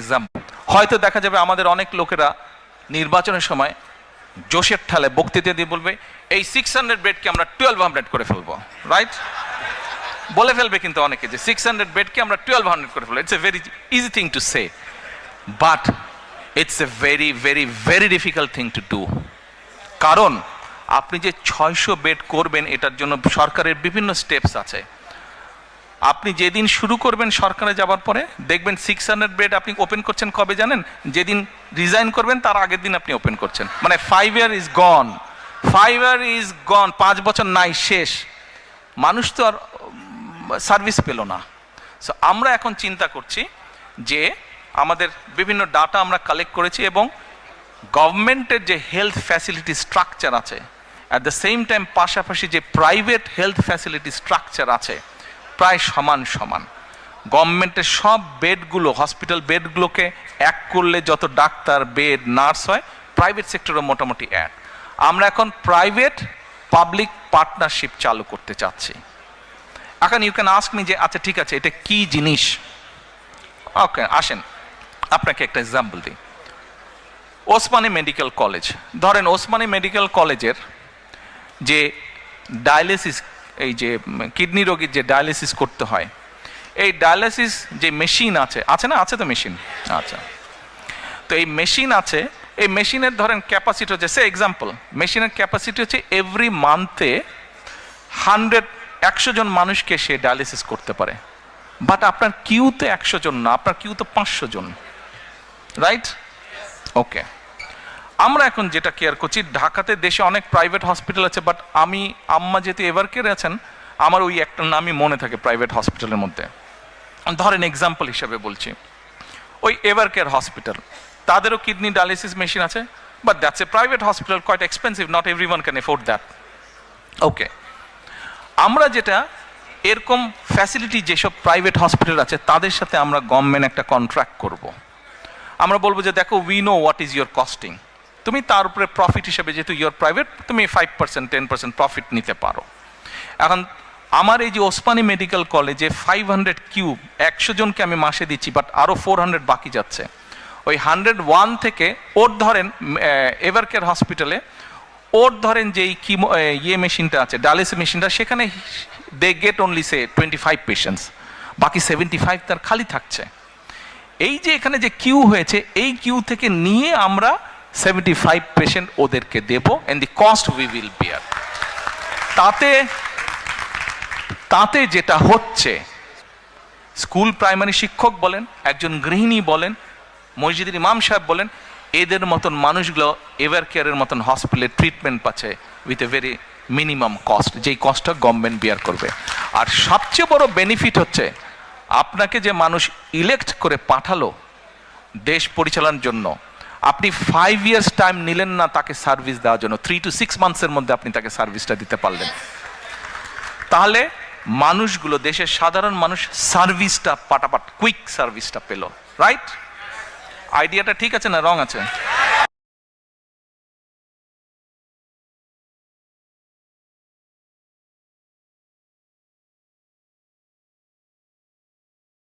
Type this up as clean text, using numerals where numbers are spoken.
Example, হয়তো দেখা যাবে আমাদের অনেক লোকেরা নির্বাচনের সময় জোশের ঠালে বক্তৃতা দিয়ে বলবে এই 600 বেডকে আমরা 1200 করে ফেলবো, রাইট? বলে ফেলবে কিন্তু অনেকে যে 600 বেডকে আমরা 1200 করে ফেলবো। It's a very easy thing to say, but it's a very very very difficult thing to do. কারণ আপনি যে 600 বেড করবেন এটার জন্য সরকারের বিভিন্ন স্টেপস আছে। আপনি যেদিন শুরু করবেন সরকারে যাবার পরে দেখবেন 600 বেড আপনি ওপেন করছেন কবে জানেন? যেদিন রিজাইন করবেন তার আগের দিন আপনি ওপেন করছেন। মানে 5 year is gone, 5 year is গন, 5 বছর নাই, শেষ। মানুষ তো আর সার্ভিস পেল না। সো আমরা এখন চিন্তা করছি যে আমাদের বিভিন্ন ডাটা আমরা কালেক্ট করেছি এবং গভর্নমেন্টের যে হেলথ ফ্যাসিলিটি স্ট্রাকচার আছে, অ্যাট দ্য সেম টাইম পাশাপাশি যে প্রাইভেট হেলথ ফ্যাসিলিটি স্ট্রাকচার আছে প্রায় সমান সমান। গভর্নমেন্টের সব বেডগুলো, হসপিটাল বেডগুলোকে এক করলে যত ডাক্তার, বেড, নার্স হয়, প্রাইভেট সেক্টরও মোটামুটি এক। আমরা এখন প্রাইভেট পাবলিক পার্টনারশিপ চালু করতে চাচ্ছি। এখন ইউ ক্যান আস্ক মি যে আচ্ছা ঠিক আছে এটা কি জিনিস? ওকে, আসেন আপনাকে একটা এক্সাম্পল দিই। ওসমানী মেডিকেল কলেজ, ধরেন ওসমানী মেডিকেল কলেজের যে ডায়ালিসিস, এই যে কিডনি রোগীর যে ডায়ালিসিস করতে হয়, এই ডায়ালিসিস যে মেশিন আছে না? আছে তো মেশিন, আচ্ছা। তো এই মেশিন আছে, এই মেশিনের ধরেন ক্যাপাসিটি হচ্ছে, সে এক্সাম্পল, মেশিনের ক্যাপাসিটি হচ্ছে এভরি মান্থে 100 জন মানুষকে সে ডায়ালিসিস করতে পারে। বাট আপনার কিউতে 100 জন না, আপনার কিউতে 500 জন, রাইট? ওকে, আমরা এখন যেটা কেয়ার করছি, ঢাকাতে দেশে অনেক প্রাইভেট হসপিটাল আছে, বাট আম্মা যেহেতু এভারকেয়ারে আছেন, আমার ওই একটা নামই মনে থাকে প্রাইভেট হসপিটালের মধ্যে। ধরেন এক্সাম্পল হিসাবে বলছি, ওই এভারকেয়ার হসপিটাল, তাদেরও কিডনি ডায়ালিসিস মেশিন আছে, but that's a private hospital, quite expensive, not everyone can afford that. Okay, আমরা যেটা এরকম ফ্যাসিলিটি যেসব প্রাইভেট হসপিটাল আছে তাদের সাথে আমরা গভর্নমেন্ট একটা কন্ট্রাক্ট করব। আমরা বলবো যে দেখো, we know what is your costing, তুমি তার উপরে প্রফিট হিসেবে, যেহেতু ইয়োর প্রাইভেট, তুমি 5% 10% প্রফিট নিতে পারো। এখন আমার এই যে ওসমানী মেডিকেল কলেজে 500 কিউব 100 জনকে আমি মাসে দিচ্ছি, বাট আরও 400 বাকি যাচ্ছে। ওই 101 থেকে ওর ধরেন এভারকেয়ার হসপিটালে ওর ধরেন যে ইয়ে মেশিনটা আছে, ডায়ালিসিস মেশিনটা, সেখানে they get only say 25 patients, বাকি 75 তার খালি থাকছে। এই যে এখানে যে কিউ হয়েছে, এই কিউ থেকে নিয়ে আমরা 75 পেশেন্ট ওদেরকে দেব, and the cost we will bear. তাতে যেটা হচ্ছে, স্কুল প্রাইমারি শিক্ষক বলেন, একজন গৃহিণী বলেন, মসজিদের ইমাম সাহেব বলেন, এদের মতন মানুষগুলো এভারকেয়ারের মতন হসপিটালে ট্রিটমেন্ট পাচ্ছে with a very minimum cost, যেই কস্টটা গভর্নমেন্ট বিয়ার করবে। আর সবচেয়ে বড় বেনিফিট হচ্ছে, আপনাকে যে মানুষ ইলেক্ট করে পাঠালো দেশ পরিচালনার জন্য, আপনি 5 ইয়ার্স টাইম নিলেন না তাকে সার্ভিস দেওয়ার জন্য, 3 to 6 মান্থসের মধ্যে আপনি তাকে সার্ভিসটা দিতে পারলেন। তাহলে মানুষগুলো, দেশের সাধারণ মানুষ সার্ভিসটা পাটাপাট কুইক সার্ভিসটা পেল, রাইট? আইডিয়াটা ঠিক আছে না রং আছে?